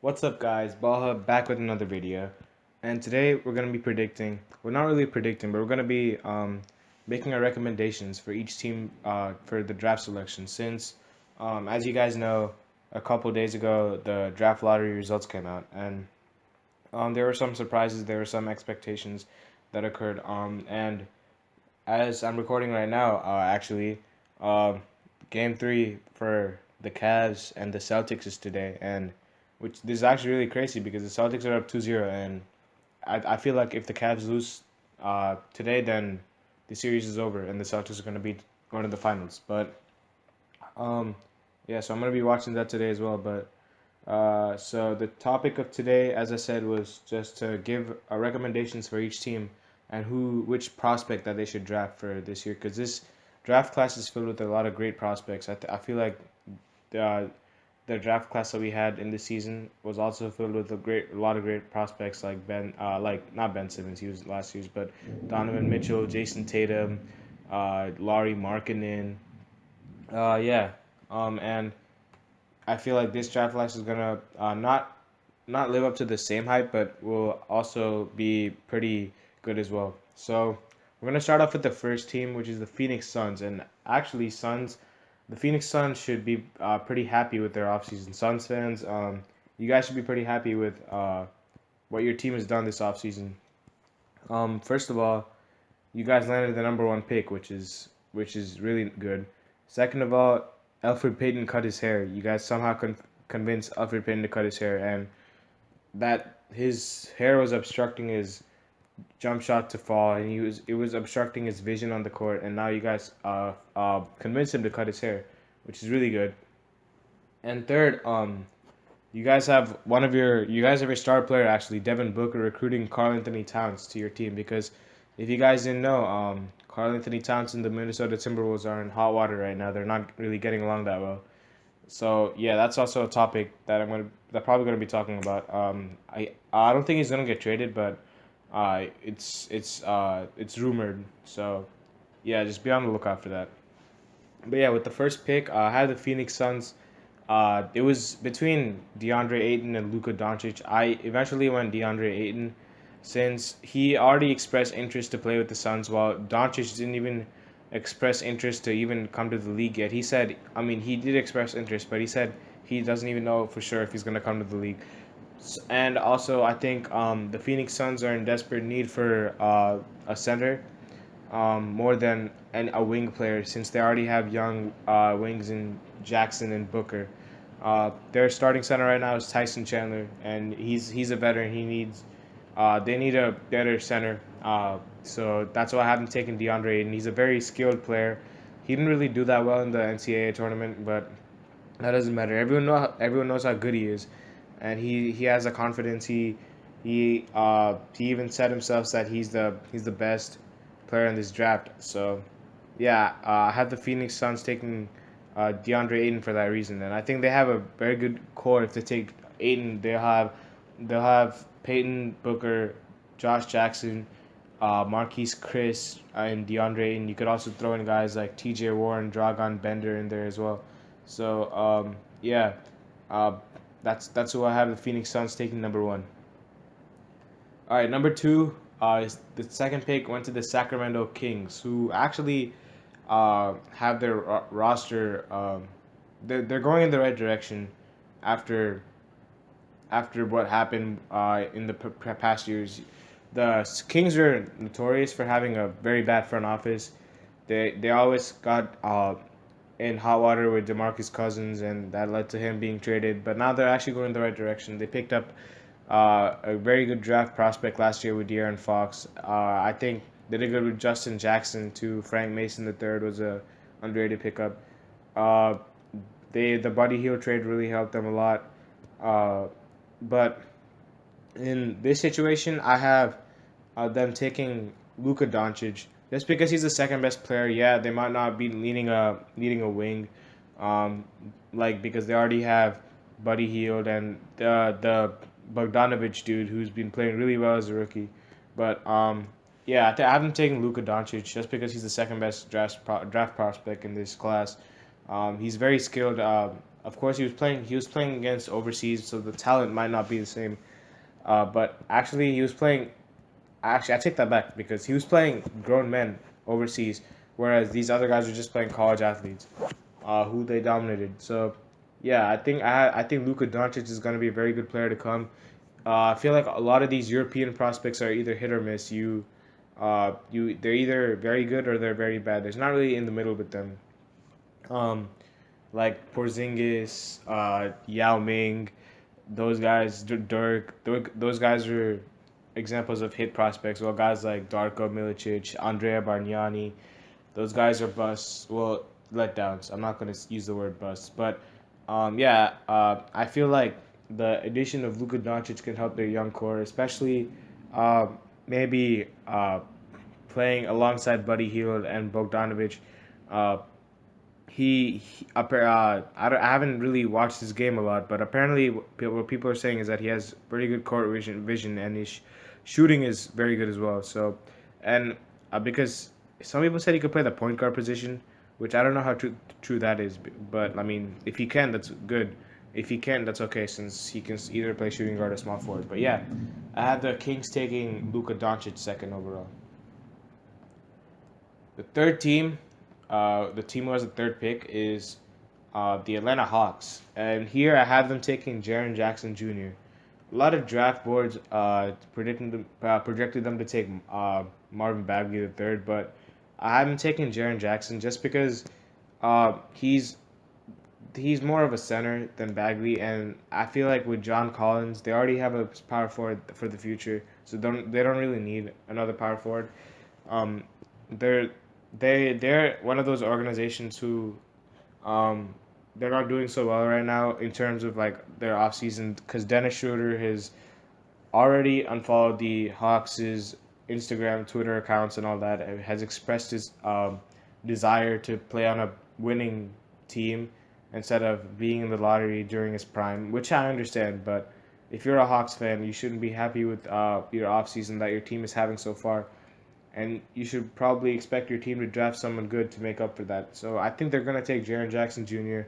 What's up, guys? Baha back with another video, and today we're gonna be predicting. We're not really predicting, but we're gonna be making our recommendations for each team for the draft selection. Since, as you guys know, a couple days ago the draft lottery results came out, and there were some surprises. There were some expectations that occurred. And as I'm recording right now, um, Game Three for the Cavs and the Celtics is today, and which this is actually really crazy because the Celtics are up 2-0, and I feel like if the Cavs lose today, then the series is over and the Celtics are going to be going to the finals. But um, yeah, so I'm going to be watching that today as well. But so the topic of today, as I said, was just to give recommendations for each team and which prospect that they should draft for this year, because this draft class is filled with a lot of great prospects. I feel like the the draft class that we had in this season was also filled with a lot of great prospects like like not Ben Simmons, he was last year's, but Donovan Mitchell, Jason Tatum, Laurie Markkinen, yeah, and I feel like this draft class is gonna not live up to the same hype, but will also be pretty good as well. So we're gonna start off with the first team, which is the Phoenix Suns, and actually the Phoenix Suns should be pretty happy with their offseason. Suns fans, you guys should be pretty happy with what your team has done this offseason. First of all, you guys landed the number one pick, which is really good. Second of all, Alfred Payton cut his hair. You guys somehow convinced Alfred Payton to cut his hair, and that his hair was obstructing his jump shot to fall, and it was obstructing his vision on the court. And now you guys convinced him to cut his hair, which is really good. And third, you guys have your star player actually, Devin Booker, recruiting Karl Anthony Towns to your team, because if you guys didn't know, Karl Anthony Towns and the Minnesota Timberwolves are in hot water right now. They're not really getting along that well. So yeah, that's also a topic that probably gonna be talking about. I don't think he's gonna get traded, but it's rumored. So yeah, just be on the lookout for that. But yeah, with the first pick, I had the Phoenix Suns. It was between DeAndre Ayton and Luka Doncic. I eventually went DeAndre Ayton, since he already expressed interest to play with the Suns, while Doncic didn't even express interest to even come to the league yet. He said, I mean, he did express interest, but he said he doesn't even know for sure if he's gonna come to the league. And also, I think the Phoenix Suns are in desperate need for a center, more than a wing player, since they already have young wings in Jackson and Booker. Their starting center right now is Tyson Chandler, and he's a veteran. They need a better center. So that's why I haven't taken DeAndre Ayton. He's a very skilled player. He didn't really do that well in the NCAA tournament, but that doesn't matter. Everyone knows how good he is, and he has a confidence. He even said himself that he's the best player in this draft. So yeah, I have the Phoenix Suns taking DeAndre Ayton for that reason, and I think they have a very good core. If they take Ayton, they'll have Peyton Booker, Josh Jackson, Marquise Chris, and DeAndre Ayton. You could also throw in guys like T.J. Warren, Dragon Bender in there as well. So yeah, uh, that's who I have the Phoenix Suns taking number one. All right, number two is the second pick went to the Sacramento Kings, who actually have their roster. They're going in the right direction after what happened in the past years. The Kings are notorious for having a very bad front office. They always got in hot water with DeMarcus Cousins, and that led to him being traded. But now they're actually going in the right direction. They picked up a very good draft prospect last year with De'Aaron Fox. I think they did good with Justin Jackson too. Frank Mason the third was a underrated pickup. Uh, the Buddy Hield trade really helped them a lot. Uh, but in this situation, I have them taking Luka Doncic just because he's the second best player. Yeah, they might not be leading a wing, um, like because they already have Buddy Hield and the Bogdanovich dude who's been playing really well as a rookie. But yeah, I haven't taken Luka Doncic just because he's the second best draft prospect in this class. He's very skilled. Of course, he was playing against overseas, so the talent might not be the same. But actually, he was playing. Actually, I take that back because he was playing grown men overseas, whereas these other guys were just playing college athletes, who they dominated. So, yeah, I think Luka Doncic is going to be a very good player to come. I feel like a lot of these European prospects are either hit or miss. They're either very good or they're very bad. There's not really in the middle with them. Um, like Porzingis, Yao Ming, those guys, Dirk, those guys are examples of hit prospects. Well, guys like Darko Milicic, Andrea Bargnani, those guys are busts. Well, letdowns. I'm not gonna use the word bust, but yeah, I feel like the addition of Luka Doncic can help their young core, especially maybe playing alongside Buddy Hield and Bogdanovic. Uh, I haven't really watched his game a lot, but apparently what people are saying is that he has pretty good court vision and his shooting is very good as well. So, and because some people said he could play the point guard position, which I don't know how true that is, but I mean, if he can, that's good. If he can, that's okay since he can either play shooting guard or small forward. But yeah, I have the Kings taking Luka Doncic second overall. The third team, the team who has the third pick is the Atlanta Hawks, and here I have them taking Jaren Jackson Jr. A lot of draft boards projected them to take Marvin Bagley the third, but I haven't taken Jaren Jackson just because he's more of a center than Bagley, and I feel like with John Collins, they already have a power forward for the future, so they don't really need another power forward. Um, they're they're one of those organizations who um, they're not doing so well right now in terms of like their offseason because Dennis Schroeder has already unfollowed the Hawks' Instagram, Twitter accounts, and all that. Has expressed his desire to play on a winning team instead of being in the lottery during his prime, which I understand. But if you're a Hawks fan, you shouldn't be happy with your offseason that your team is having so far and you should probably expect your team to draft someone good to make up for that. So I think they're going to take Jaren Jackson Jr.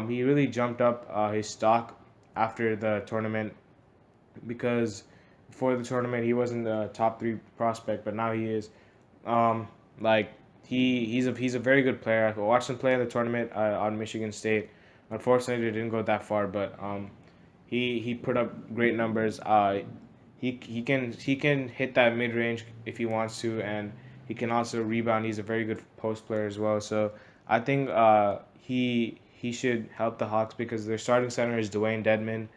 He really jumped up his stock after the tournament because before the tournament he wasn't the top three prospect, but now he is. Um, like he's a very good player. I watched him play in the tournament on Michigan State. Unfortunately, they didn't go that far, but he put up great numbers. He can hit that mid range if he wants to, and he can also rebound. He's a very good post player as well. So I think he should help the Hawks because their starting center is Dwayne Dedman,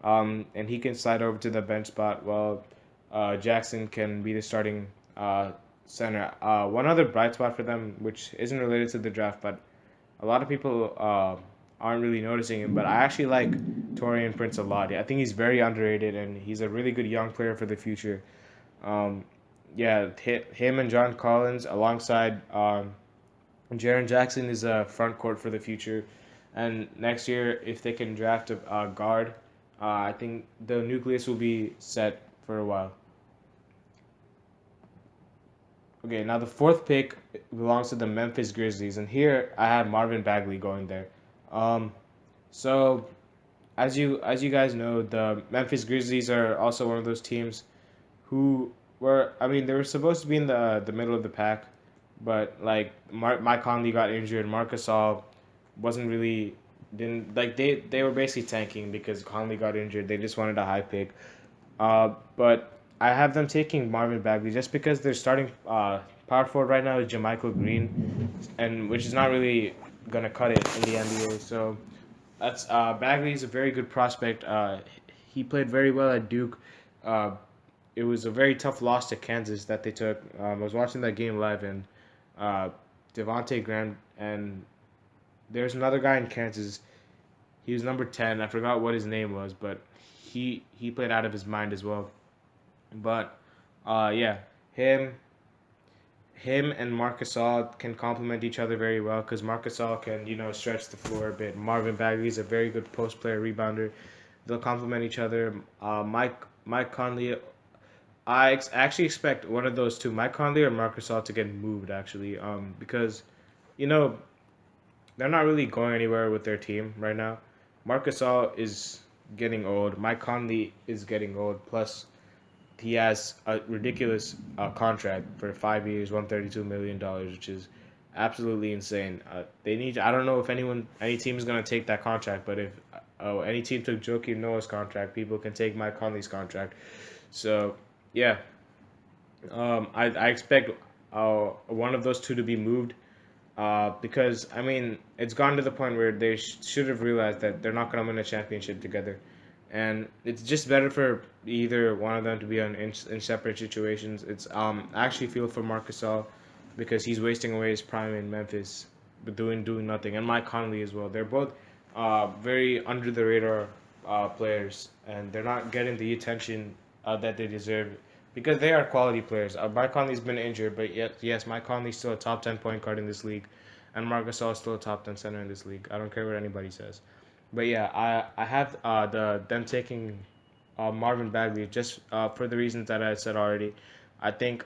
and he can slide over to the bench spot while Jackson can be the starting center. One other bright spot for them, which isn't related to the draft, but a lot of people aren't really noticing him, but I actually like Torian Prince a lot. I think he's very underrated, and he's a really good young player for the future. Um, yeah, him and John Collins alongside Jaren Jackson is a front court for the future. And next year, if they can draft a guard, I think the nucleus will be set for a while. Okay, now the fourth pick belongs to the Memphis Grizzlies, and here I have Marvin Bagley going there. Um, so as you guys know, the Memphis Grizzlies are also one of those teams who were I mean they were supposed to be in the middle of the pack, but like Mike Conley got injured, Marcus All wasn't really didn't like they were basically tanking because Conley got injured. They just wanted a high pick. But I have them taking Marvin Bagley just because they're starting power forward right now is Jamichael Green, and which is not really gonna cut it in the NBA. So that's Bagley is a very good prospect. He played very well at Duke. Uh, it was a very tough loss to Kansas that they took. I was watching that game live, and uh, Devonte Graham and there's another guy in Kansas. He was number 10. I forgot what his name was, but he played out of his mind as well. But yeah, him him and Marcus Gasol can complement each other very well because Marcus Gasol can stretch the floor a bit. Marvin Bagley is a very good post player rebounder. They'll complement each other. Mike Conley. Actually expect one of those two, Mike Conley or Marcus Gasol, to get moved actually. Because you know they're not really going anywhere with their team right now. Marcus All is getting old. Mike Conley is getting old. Plus, he has a ridiculous contract for 5 years, $132 million, which is absolutely insane. They need. I don't know if any team is gonna take that contract, but if any team took Joakim Noah's contract, people can take Mike Conley's contract. So yeah, I expect one of those two to be moved. Because I mean, it's gone to the point where they should have realized that they're not going to win a championship together, and it's just better for either one of them to be in separate situations. It's I actually feel for Marcus Gasol because he's wasting away his prime in Memphis, but doing nothing, and Mike Conley as well. They're both very under the radar players, and they're not getting the attention that they deserve because they are quality players. Mike Conley's been injured, but yet yes, Mike Conley's still a top 10 point guard in this league, and Marc Gasol is still a top 10 center in this league. I don't care what anybody says. But yeah, I have them taking Marvin Bagley just for the reasons that I said already. I think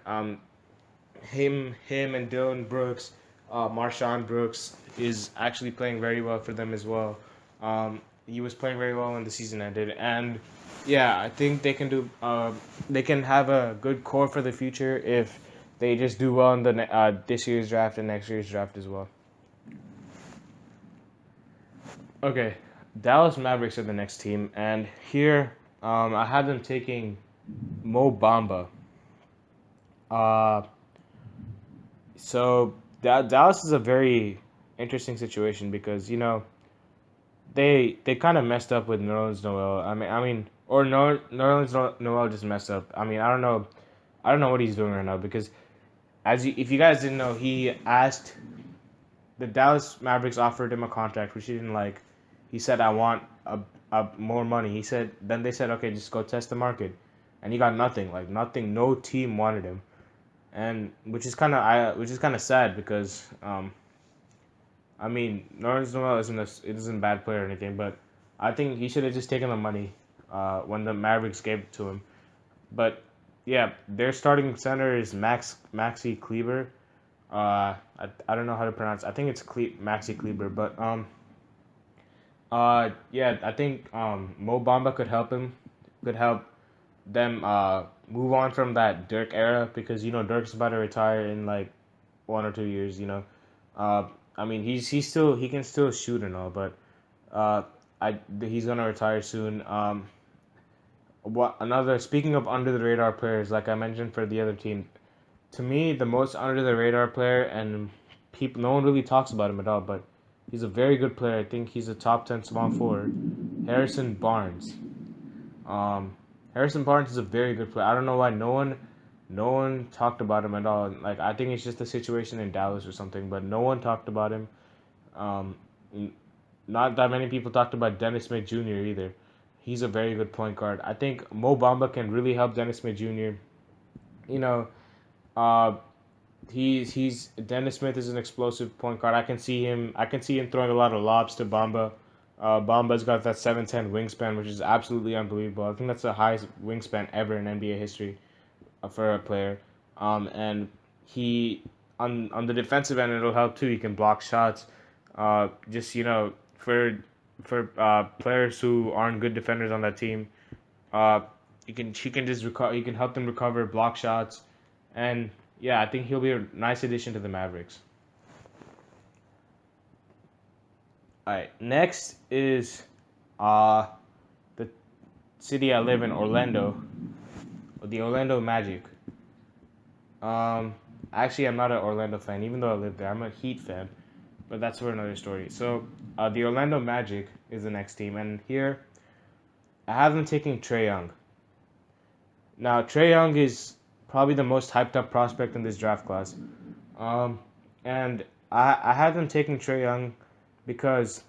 him and Dylan Brooks, Marshawn Brooks is actually playing very well for them as well. He was playing very well when the season ended, and yeah, I think they can do. They can have a good core for the future if they just do well in the this year's draft and next year's draft as well. Okay, Dallas Mavericks are the next team, and here I have them taking Mo Bamba. Uh, so Dallas is a very interesting situation because they kind of messed up with Nerlens Noel. Or Noel just messed up. I mean, I don't know what he's doing right now because if you guys didn't know, he asked the Dallas Mavericks offered him a contract which he didn't like. He said, "I want more money." Then they said, "Okay, just go test the market," and he got nothing. Like nothing. No team wanted him, and which is kind of sad because I mean, Lawrence Noel isn't a bad player or anything, but I think he should have just taken the money when the Mavericks gave it to him. But yeah, their starting center is Maxi Kleber. I don't know how to pronounce. I think it's Maxi Kleber, but yeah, I think Mo Bamba could help them move on from that Dirk era because Dirk's about to retire in like 1 or 2 years. Uh, I mean he can still shoot and all, but uh, he's gonna retire soon. What another speaking of under the radar players, like I mentioned for the other team, to me the most under the radar player and people no one really talks about him at all, but he's a very good player. I think he's a top 10 small forward. Harrison Barnes. Um, Harrison Barnes is a very good player. I don't know why no one talked about him at all. Like I think it's just a situation in Dallas or something, but no one talked about him. Um, n- Not that many people talked about Dennis Smith Jr. either. He's a very good point guard. I think Mo Bamba can really help Dennis Smith Jr. You know, uh, he's Dennis Smith is an explosive point guard. I can see him throwing a lot of lobs to Bamba. Bamba's got that 7'10" wingspan, which is absolutely unbelievable. I think that's the highest wingspan ever in NBA history for a player. And he on the defensive end, it'll help too. He can block shots. Just for players who aren't good defenders on that team, uh, he can help them recover, block shots, and yeah, I think he'll be a nice addition to the Mavericks. All right, next is uh the city I live in, Orlando, the Orlando Magic. Um, Actually, I'm not an Orlando fan, even though I live there. I'm a Heat fan, but that's for another story. So, the Orlando Magic is the next team, and here I have them taking Trey Young. Now, Trey Young is probably the most hyped up prospect in this draft class. Um, and I have them taking Trey Young because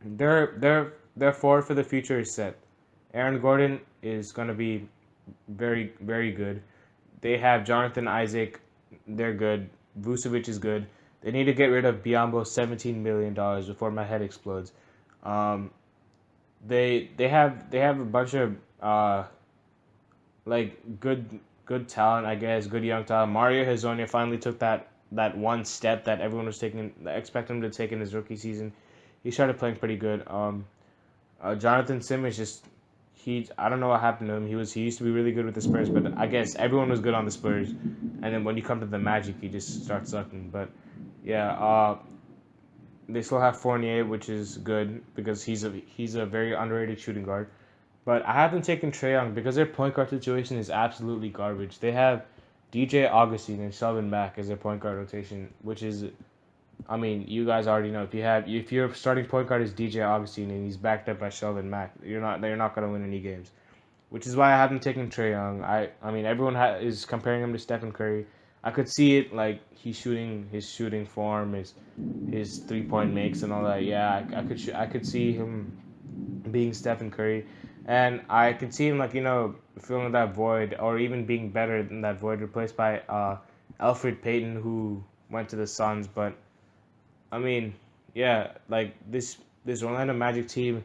their forward for the future is set. Aaron Gordon is gonna be very good. They have Jonathan Isaac, they're good. Vucevic is good. They need to get rid of Biombo's $17 million before my head explodes. Um, they have a bunch of like good talent, I guess, good young talent. Mario Hezonja finally took that one step that everyone was taking expecting him to take in his rookie season. He started playing pretty good. Jonathan Simmons just he I don't know what happened to him. He used to be really good with the Spurs, but I guess everyone was good on the Spurs, and then when you come to the Magic, he just starts sucking. But yeah, they still have Fournier, which is good because he's a very underrated shooting guard. But I haven't taken Trae Young because their point guard situation is absolutely garbage. They have DJ Augustine and Shelvin Mack as their point guard rotation, which is, I mean, you guys already know if your starting point guard is DJ Augustine and he's backed up by Shelvin Mack, you're not gonna win any games. Which is why I haven't taken Trae Young. I mean everyone is comparing him to Stephen Curry. I could see it like his shooting form, his 3 point makes and all that. Yeah, I could see him being Stephen Curry, and I could see him like filling that void or even being better than that void, replaced by Alfred Payton who went to the Suns. But I mean, yeah, like this Orlando Magic team,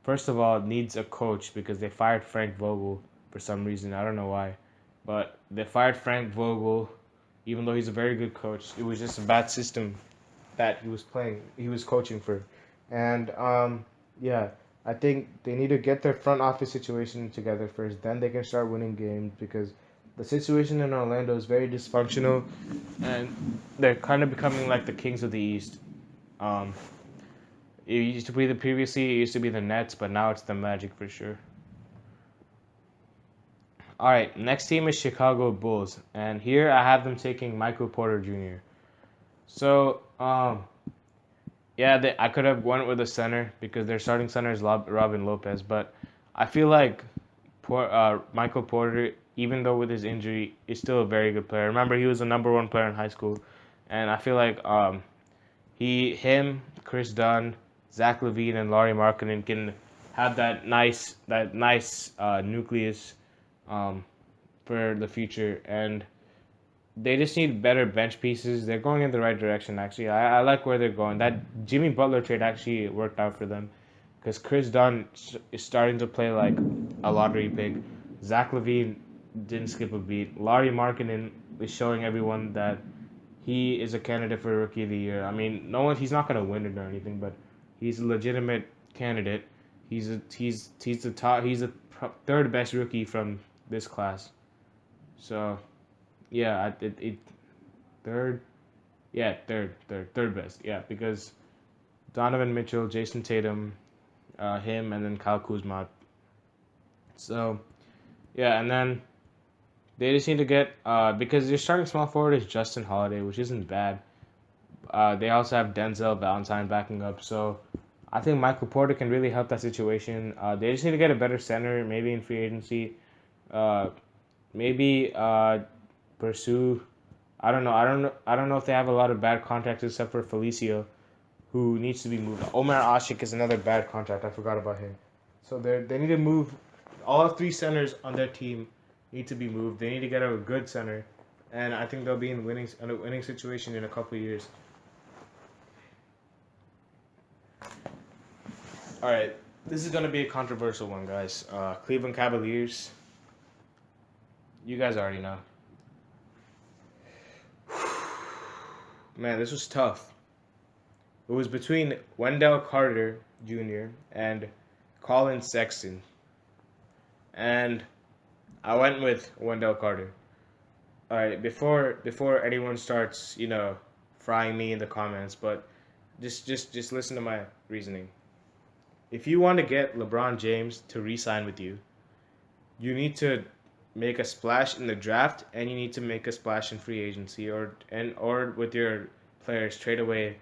first of all, needs a coach because they fired Frank Vogel for some reason. I don't know why, but they fired Frank Vogel, even though he's a very good coach. It was just a bad system that he was coaching for, and yeah, I think they need to get their front office situation together first. Then they can start winning games because the situation in Orlando is very dysfunctional, and they're kind of becoming like the kings of the East. Um, it used to be the Nets, but now it's the Magic for sure. All right, next team is Chicago Bulls, and here I have them taking Michael Porter Jr. So, yeah, I could have went with a center because their starting center is Robin Lopez, but I feel like Michael Porter, even though with his injury, is still a very good player. Remember, he was the number one player in high school, and I feel like Chris Dunn, Zach Levine, and Laurie Markkinen can have that nice nucleus um, for the future, and they just need better bench pieces. They're going in the right direction, actually. I like where they're going. That Jimmy Butler trade actually worked out for them because Chris Dunn is starting to play like a lottery pick. Zach Levine didn't skip a beat. Laurie Markkinen is showing everyone that he is a candidate for Rookie of the Year. I mean, no one, he's not gonna win it or anything, but he's a legitimate candidate. He's the top. He's the third best rookie from this class. So yeah, third. Yeah, third best. Yeah, because Donovan Mitchell, Jason Tatum, him, and then Kyle Kuzma. So yeah, and then they just need to get because your starting small forward is Justin Holiday, which isn't bad. They also have Denzel Valentine backing up, so I think Michael Porter can really help that situation. They just need to get a better center, maybe in free agency. Uh, maybe pursue. I don't know. I don't know if they have a lot of bad contracts except for Felicio, who needs to be moved. Omar Ashik is another bad contract. I forgot about him. So they need to move. All three centers on their team need to be moved. They need to get a good center, and I think they'll be in a winning situation in a couple of years. All right, this is gonna be a controversial one, guys. Cleveland Cavaliers. You guys already know. Man, this was tough. It was between Wendell Carter Jr. and Colin Sexton, and I went with Wendell Carter. All right, before anyone starts, frying me in the comments, but just listen to my reasoning. If you want to get LeBron James to re-sign with you, you need to make a splash in the draft and you need to make a splash in free agency or with your players trade away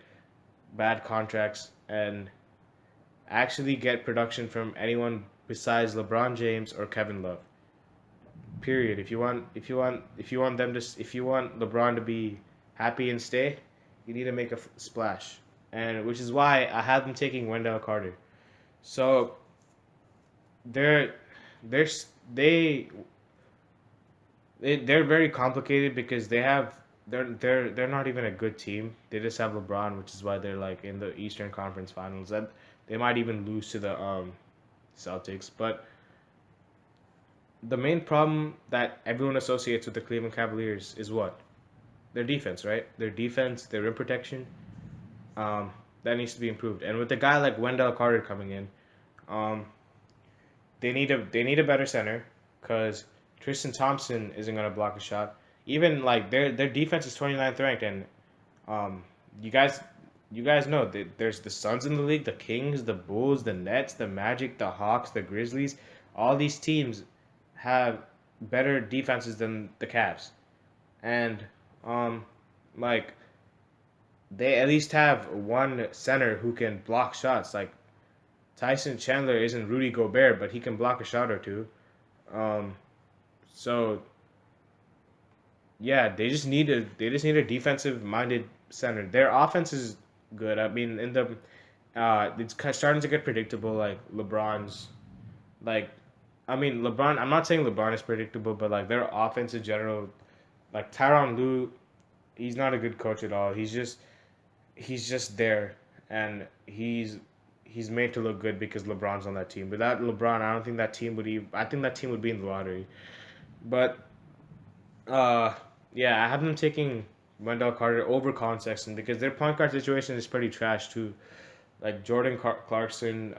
bad contracts and actually get production from anyone besides LeBron James or Kevin Love. Period. If you want LeBron to be happy and stay, you need to make a splash. And which is why I have them taking Wendell Carter. So they're they're they they're very complicated because they're not even a good team. They just have LeBron, which is why they're like in the Eastern Conference Finals. That they might even lose to the Celtics. But the main problem that everyone associates with the Cleveland Cavaliers is what? their defense, right? Their defense, their rim protection, um, that needs to be improved. And with a guy like Wendell Carter coming in, um, they need a better center because Tristan Thompson isn't gonna block a shot. Even like their defense is 29th ranked, and um, you guys you guys know that there's the Suns in the league, the Kings, the Bulls, the Nets, the Magic, the Hawks, the Grizzlies. All these teams have better defenses than the Cavs, and um, like they at least have one center who can block shots. Like Tyson Chandler isn't Rudy Gobert, but he can block a shot or two. Um, so yeah, they just need a defensive minded center. Their offense is good. I mean, in the it's starting to get predictable. Like LeBron's, like I mean LeBron. I'm not saying LeBron is predictable, but like their offense in general, like Tyronn Lue, he's not a good coach at all. He's just there, and he's made to look good because LeBron's on that team. Without LeBron, I don't think that team would even. I think that team would be in the lottery. But uh, yeah, I have them taking Wendell Carter over Colin Sexton because their point guard situation is pretty trash too. Like Clarkson,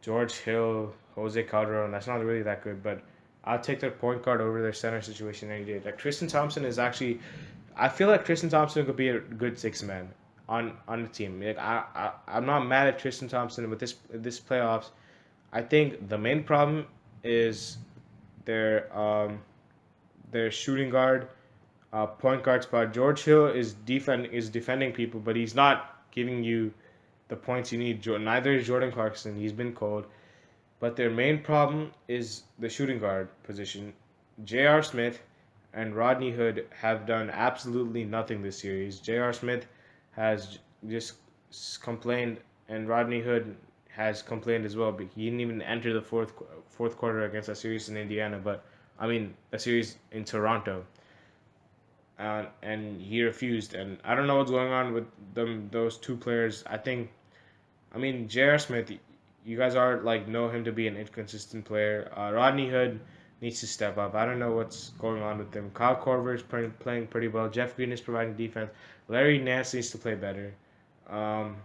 George Hill, Jose Calderon. That's not really that good, but I'll take their point guard over their center situation any day. Like Tristan Thompson is actually, I feel like Tristan Thompson could be a good six man on the team. Like I'm not mad at Tristan Thompson with this playoffs. I think the main problem is their their shooting guard, point guard spot. George Hill is defending people, but he's not giving you the points you need. Neither is Jordan Clarkson. He's been cold. But their main problem is the shooting guard position. J.R. Smith and Rodney Hood have done absolutely nothing this series. J.R. Smith has just complained, and Rodney Hood has complained as well. But he didn't even enter the fourth quarter against a series in Indiana. But I mean, a series in Toronto, and he refused. And I don't know what's going on with those two players. I mean, J.R. Smith, you guys are like know him to be an inconsistent player. Rodney Hood needs to step up. I don't know what's going on with them. Kyle Korver is playing pretty well. Jeff Green is providing defense. Larry Nance needs to play better. Um,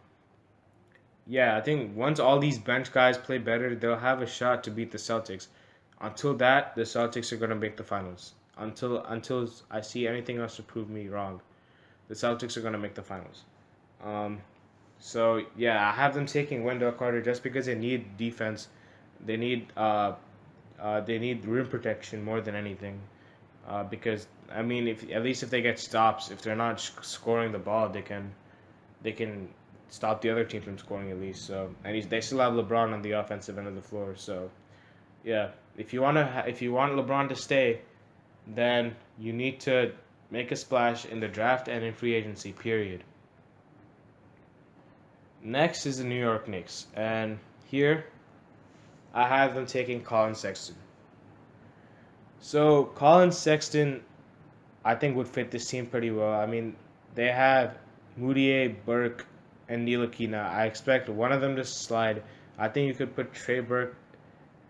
yeah, I think once all these bench guys play better, they'll have a shot to beat the Celtics. Until that, the Celtics are gonna make the finals. Until I see anything else to prove me wrong, the Celtics are gonna make the finals. Um, so yeah, I have them taking Wendell Carter just because they need defense. They need they need rim protection more than anything. Because I mean, if at least if they get stops, if they're not scoring the ball, they can stop the other team from scoring at least. So and they still have LeBron on the offensive end of the floor. So yeah, if you want LeBron to stay, then you need to make a splash in the draft and in free agency. Period. Next is the New York Knicks, and here I have them taking Colin Sexton. So Colin Sexton, I think would fit this team pretty well. I mean, they have Moutier, Burke, and Ntilikina. I expect one of them to slide. I think you could put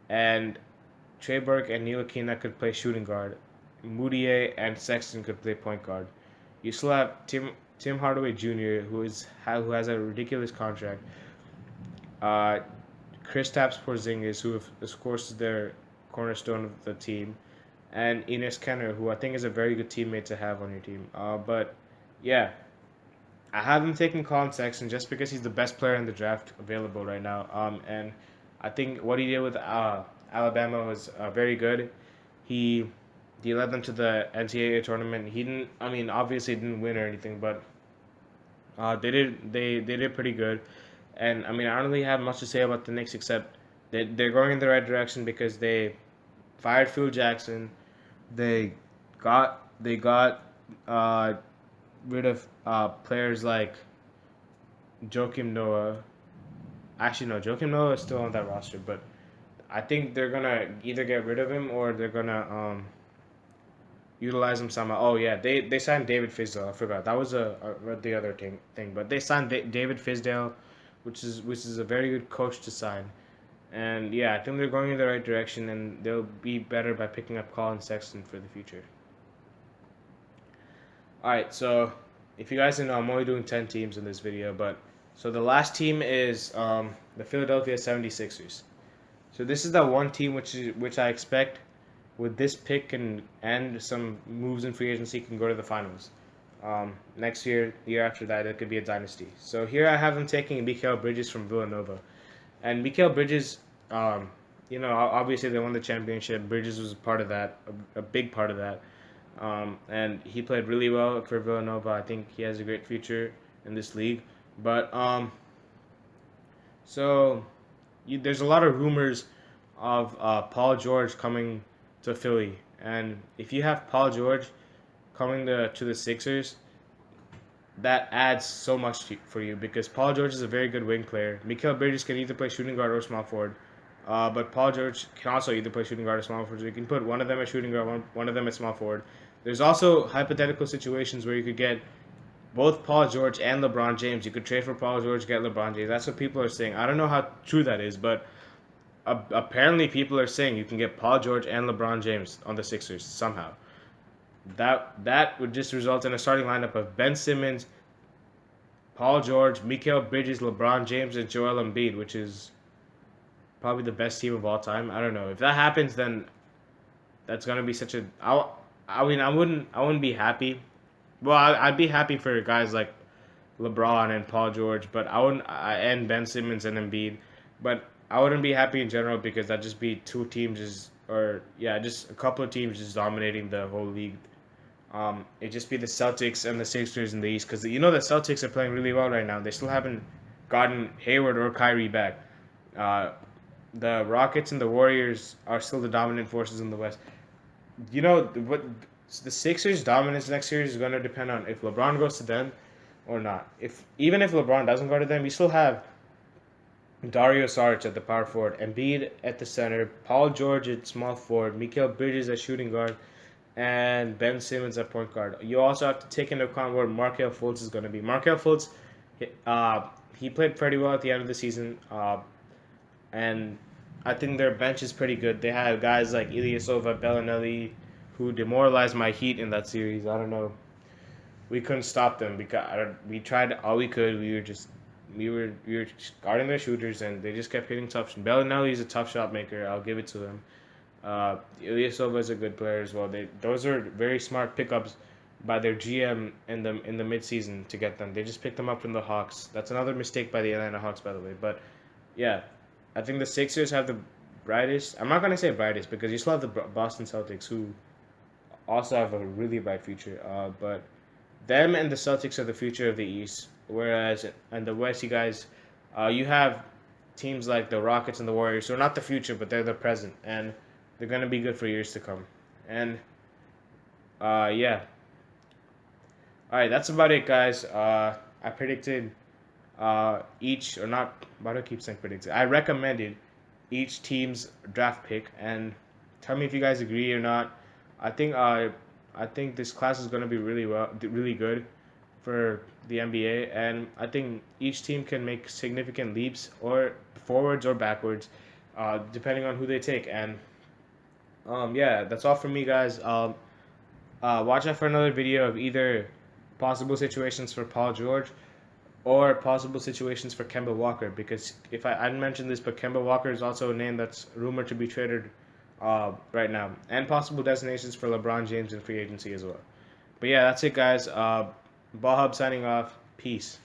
and Trey Burke and Ntilikina could play shooting guard. Moutier and Sexton could play point guard. You still have Tim Hardaway Jr., who has a ridiculous contract. Uh, Kristaps Porzingis, who of course is their cornerstone of the team, and Enes Kenner, who I think is a very good teammate to have on your team. But yeah, I have him taking Colin Sexton just because he's the best player in the draft available right now. And I think what he did with Alabama was very good. He he led them to the NCAA tournament. He didn't. I mean, obviously didn't win or anything, but they did pretty good. And I mean, I don't really have much to say about the Knicks except they're going in the right direction because they fired Phil Jackson. They got uh, rid of players like Joakim Noah. Actually, no, Joakim Noah is still on that roster, but I think they're gonna either get rid of him or they're gonna utilize him somehow. Oh yeah, they signed David Fizdale. I forgot that was the other thing. But they signed David Fizdale, which is a very good coach to sign. And yeah, I think they're going in the right direction, and they'll be better by picking up Colin Sexton for the future. All right, so if you guys didn't know, I'm only doing 10 teams in this video, but so the last team is the Philadelphia 76ers. So this is the one team which I expect with this pick and some moves in free agency can go to the finals. Next year, the year after that, it could be a dynasty. So here I have them taking Mikal Bridges from Villanova, and Mikal Bridges, obviously they won the championship. Bridges was a part of that, a big part of that. And he played really well for Villanova. I think he has a great future in this league. But so there's a lot of rumors of Paul George coming to Philly, and if you have Paul George coming to the Sixers, that adds so much for you because Paul George is a very good wing player. Mikal Bridges can either play shooting guard or small forward. But Paul George can also either play shooting guard or small forward. So you can put one of them at shooting guard, one of them at small forward. There's also hypothetical situations where you could get both Paul George and LeBron James. You could trade for Paul George, get LeBron James. That's what people are saying. I don't know how true that is, but apparently people are saying you can get Paul George and LeBron James on the Sixers somehow. That would just result in a starting lineup of Ben Simmons, Paul George, Mikal Bridges, LeBron James, and Joel Embiid, which is probably the best team of all time. I don't know if that happens, then that's gonna be such a. I mean, I wouldn't be happy. Well, I'd be happy for guys like LeBron and Paul George, but I wouldn't. And Ben Simmons and Embiid, but I wouldn't be happy in general because that'd just be two teams just a couple of teams just dominating the whole league. It'd just be the Celtics and the Sixers in the East because the Celtics are playing really well right now. They still haven't gotten Hayward or Kyrie back. Uh, the Rockets and the Warriors are still the dominant forces in the West. What the Sixers' dominance next year is going to depend on if LeBron goes to them or not. Even if LeBron doesn't go to them, you still have Dario Saric at the power forward, Embiid at the center, Paul George at small forward, Mikal Bridges at shooting guard, and Ben Simmons at point guard. You also have to take into account where Markelle Fultz is going to be. Markelle Fultz, he played pretty well at the end of the season, and I think their bench is pretty good. They have guys like Ilyasova, Bellinelli, who demoralized my Heat in that series. I don't know. We couldn't stop them because we tried all we could. We were guarding their shooters, and they just kept hitting tough. Bellinelli is a tough shot maker. I'll give it to them. Ilyasova is a good player as well. Those are very smart pickups by their GM in the midseason to get them. They just picked them up from the Hawks. That's another mistake by the Atlanta Hawks, by the way. But yeah, I think the Sixers have the brightest. I'm not gonna say brightest because you still have the Boston Celtics who also have a really bright future. But them and the Celtics are the future of the East. Whereas in the West, you have teams like the Rockets and the Warriors. So not the future, but they're the present, and they're gonna be good for years to come. And yeah. All right, that's about it, guys. I predicted each or not. Why do I keep saying predicted? I recommended each team's draft pick, and tell me if you guys agree or not. I think this class is gonna be really good for the NBA, and I think each team can make significant leaps or forwards or backwards, depending on who they take. And yeah, that's all from me, guys. Watch out for another video of either possible situations for Paul George or possible situations for Kemba Walker, because if I didn't mention this, but Kemba Walker is also a name that's rumored to be traded right now, and possible destinations for LeBron James in free agency as well. But yeah, that's it, guys. Ball Hub signing off. Peace.